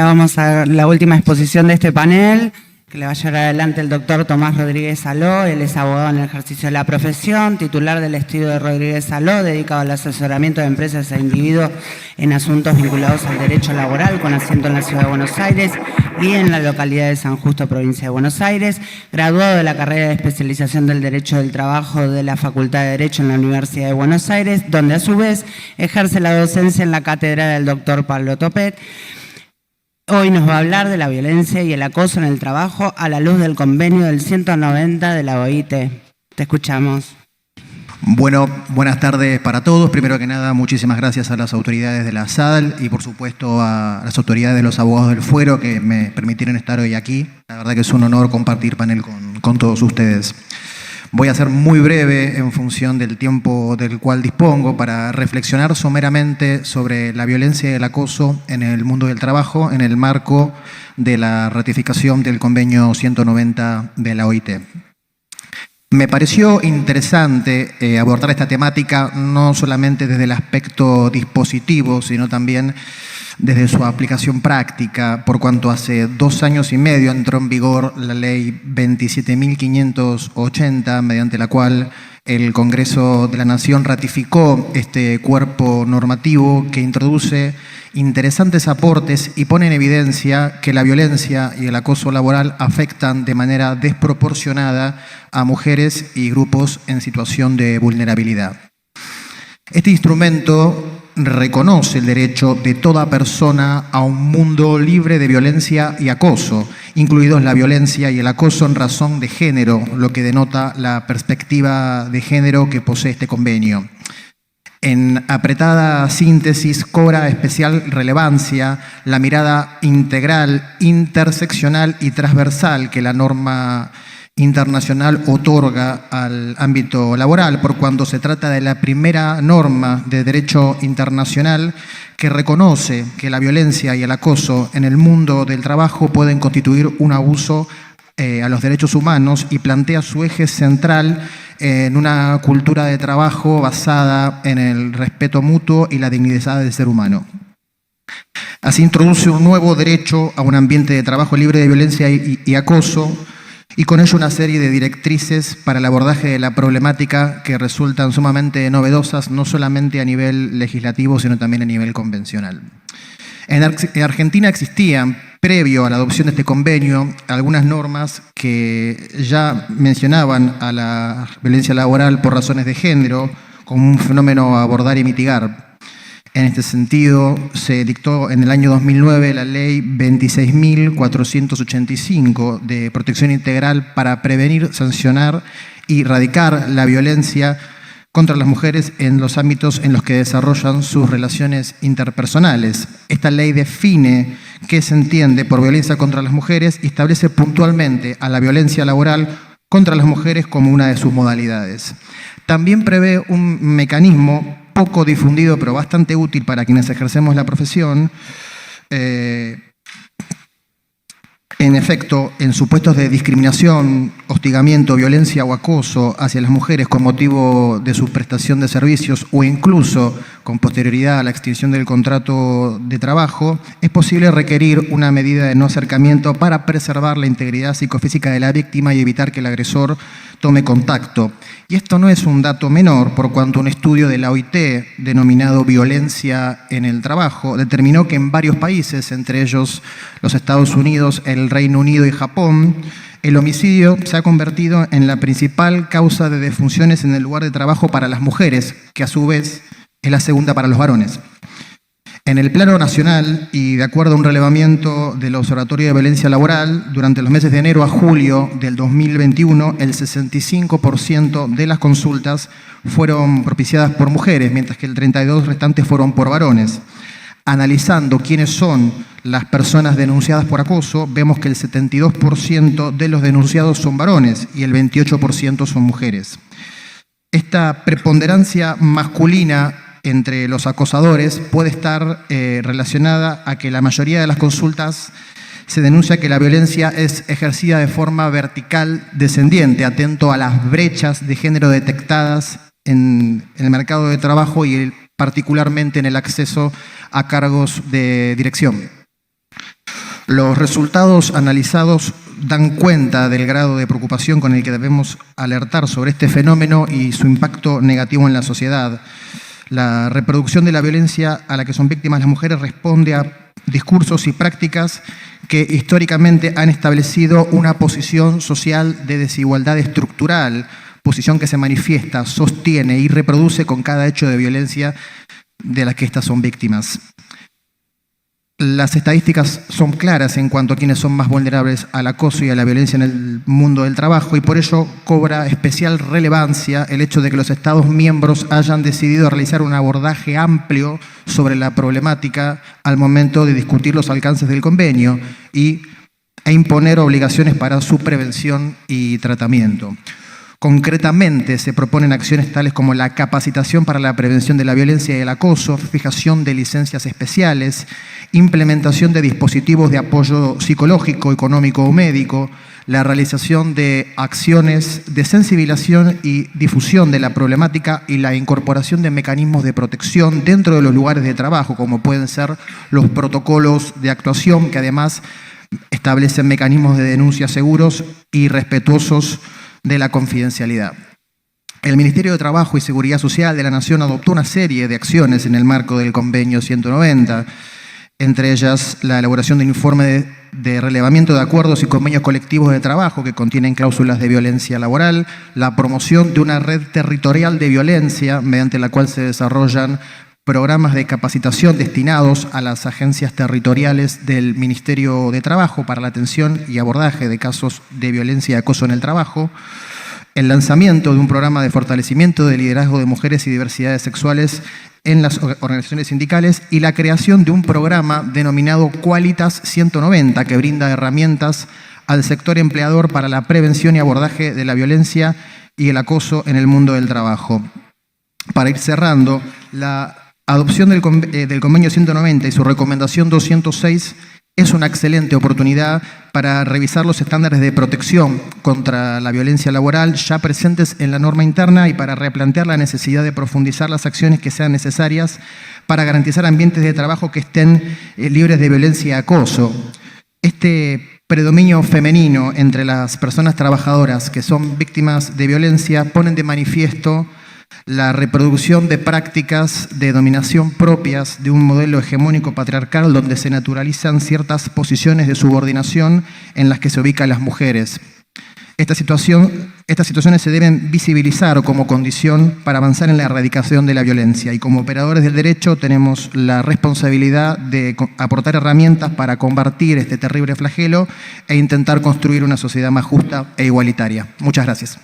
Vamos a la última exposición de este panel, que le va a llevar adelante el doctor Tomás Rodríguez Saló. Él es abogado en el ejercicio de la profesión, titular del estudio de Rodríguez Saló, dedicado al asesoramiento de empresas e individuos en asuntos vinculados al derecho laboral, con asiento en la Ciudad de Buenos Aires y en la localidad de San Justo, provincia de Buenos Aires. Graduado de la carrera de especialización del Derecho del Trabajo de la Facultad de Derecho en la Universidad de Buenos Aires, donde a su vez ejerce la docencia en la cátedra del doctor Pablo Topet. Hoy nos va a hablar de la violencia y el acoso en el trabajo a la luz del convenio del 190 de la OIT. Te escuchamos. Bueno, buenas tardes para todos. Primero que nada, muchísimas gracias a las autoridades de la SADL y por supuesto a las autoridades de los abogados del fuero que me permitieron estar hoy aquí. La verdad que es un honor compartir panel con todos ustedes. Voy a ser muy breve en función del tiempo del cual dispongo para reflexionar someramente sobre la violencia y el acoso en el mundo del trabajo en el marco de la ratificación del convenio 190 de la OIT. Me pareció interesante abordar esta temática no solamente desde el aspecto dispositivo, sino también desde su aplicación práctica, por cuanto hace 2 años y medio entró en vigor la ley 27.580, mediante la cual el Congreso de la Nación ratificó este cuerpo normativo que introduce interesantes aportes y pone en evidencia que la violencia y el acoso laboral afectan de manera desproporcionada a mujeres y grupos en situación de vulnerabilidad. Este instrumento reconoce el derecho de toda persona a un mundo libre de violencia y acoso, incluidos la violencia y el acoso en razón de género, lo que denota la perspectiva de género que posee este convenio. En apretada síntesis, cobra especial relevancia la mirada integral, interseccional y transversal que la norma internacional otorga al ámbito laboral, por cuando se trata de la primera norma de derecho internacional que reconoce que la violencia y el acoso en el mundo del trabajo pueden constituir un abuso a los derechos humanos y plantea su eje central en una cultura de trabajo basada en el respeto mutuo y la dignidad del ser humano. Así introduce un nuevo derecho a un ambiente de trabajo libre de violencia y acoso, y con ello una serie de directrices para el abordaje de la problemática que resultan sumamente novedosas, no solamente a nivel legislativo, sino también a nivel convencional. En Argentina existían, previo a la adopción de este convenio, algunas normas que ya mencionaban a la violencia laboral por razones de género como un fenómeno a abordar y mitigar. En este sentido, se dictó en el año 2009 la Ley 26.485 de protección integral para prevenir, sancionar y erradicar la violencia contra las mujeres en los ámbitos en los que desarrollan sus relaciones interpersonales. Esta ley define qué se entiende por violencia contra las mujeres y establece puntualmente a la violencia laboral contra las mujeres como una de sus modalidades. También prevé un mecanismo poco difundido, pero bastante útil para quienes ejercemos la profesión. En efecto, en supuestos de discriminación, hostigamiento, violencia o acoso hacia las mujeres con motivo de su prestación de servicios o incluso con posterioridad a la extinción del contrato de trabajo, es posible requerir una medida de no acercamiento para preservar la integridad psicofísica de la víctima y evitar que el agresor tome contacto. Y esto no es un dato menor, por cuanto un estudio de la OIT, denominado Violencia en el Trabajo, determinó que en varios países, entre ellos los Estados Unidos, el Reino Unido y Japón, el homicidio se ha convertido en la principal causa de defunciones en el lugar de trabajo para las mujeres, que a su vez es la segunda para los varones. En el plano nacional, y de acuerdo a un relevamiento del Observatorio de Violencia Laboral, durante los meses de enero a julio del 2021, el 65% de las consultas fueron propiciadas por mujeres, mientras que el 32% restantes fueron por varones. Analizando quiénes son las personas denunciadas por acoso, vemos que el 72% de los denunciados son varones y el 28% son mujeres. Esta preponderancia masculina entre los acosadores puede estar relacionada a que la mayoría de las consultas se denuncia que la violencia es ejercida de forma vertical descendiente, atento a las brechas de género detectadas en el mercado de trabajo y particularmente en el acceso a cargos de dirección. Los resultados analizados dan cuenta del grado de preocupación con el que debemos alertar sobre este fenómeno y su impacto negativo en la sociedad. La reproducción de la violencia a la que son víctimas las mujeres responde a discursos y prácticas que históricamente han establecido una posición social de desigualdad estructural, posición que se manifiesta, sostiene y reproduce con cada hecho de violencia de la que éstas son víctimas. Las estadísticas son claras en cuanto a quienes son más vulnerables al acoso y a la violencia en el mundo del trabajo, y por ello cobra especial relevancia el hecho de que los Estados miembros hayan decidido realizar un abordaje amplio sobre la problemática al momento de discutir los alcances del convenio e imponer obligaciones para su prevención y tratamiento. Concretamente, se proponen acciones tales como la capacitación para la prevención de la violencia y el acoso, fijación de licencias especiales, implementación de dispositivos de apoyo psicológico, económico o médico, la realización de acciones de sensibilización y difusión de la problemática y la incorporación de mecanismos de protección dentro de los lugares de trabajo, como pueden ser los protocolos de actuación, que además establecen mecanismos de denuncia seguros y respetuosos de la confidencialidad. El Ministerio de Trabajo y Seguridad Social de la Nación adoptó una serie de acciones en el marco del Convenio 190, entre ellas la elaboración de un informe de relevamiento de acuerdos y convenios colectivos de trabajo que contienen cláusulas de violencia laboral, la promoción de una red territorial de violencia mediante la cual se desarrollan programas de capacitación destinados a las agencias territoriales del Ministerio de Trabajo para la atención y abordaje de casos de violencia y acoso en el trabajo, el lanzamiento de un programa de fortalecimiento del liderazgo de mujeres y diversidades sexuales en las organizaciones sindicales y la creación de un programa denominado Qualitas 190 que brinda herramientas al sector empleador para la prevención y abordaje de la violencia y el acoso en el mundo del trabajo. Para ir cerrando, la adopción del Convenio 190 y su recomendación 206 es una excelente oportunidad para revisar los estándares de protección contra la violencia laboral ya presentes en la norma interna y para replantear la necesidad de profundizar las acciones que sean necesarias para garantizar ambientes de trabajo que estén libres de violencia y acoso. Este predominio femenino entre las personas trabajadoras que son víctimas de violencia ponen de manifiesto la reproducción de prácticas de dominación propias de un modelo hegemónico patriarcal donde se naturalizan ciertas posiciones de subordinación en las que se ubican las mujeres. Estas situaciones se deben visibilizar como condición para avanzar en la erradicación de la violencia y como operadores del derecho tenemos la responsabilidad de aportar herramientas para combatir este terrible flagelo e intentar construir una sociedad más justa e igualitaria. Muchas gracias.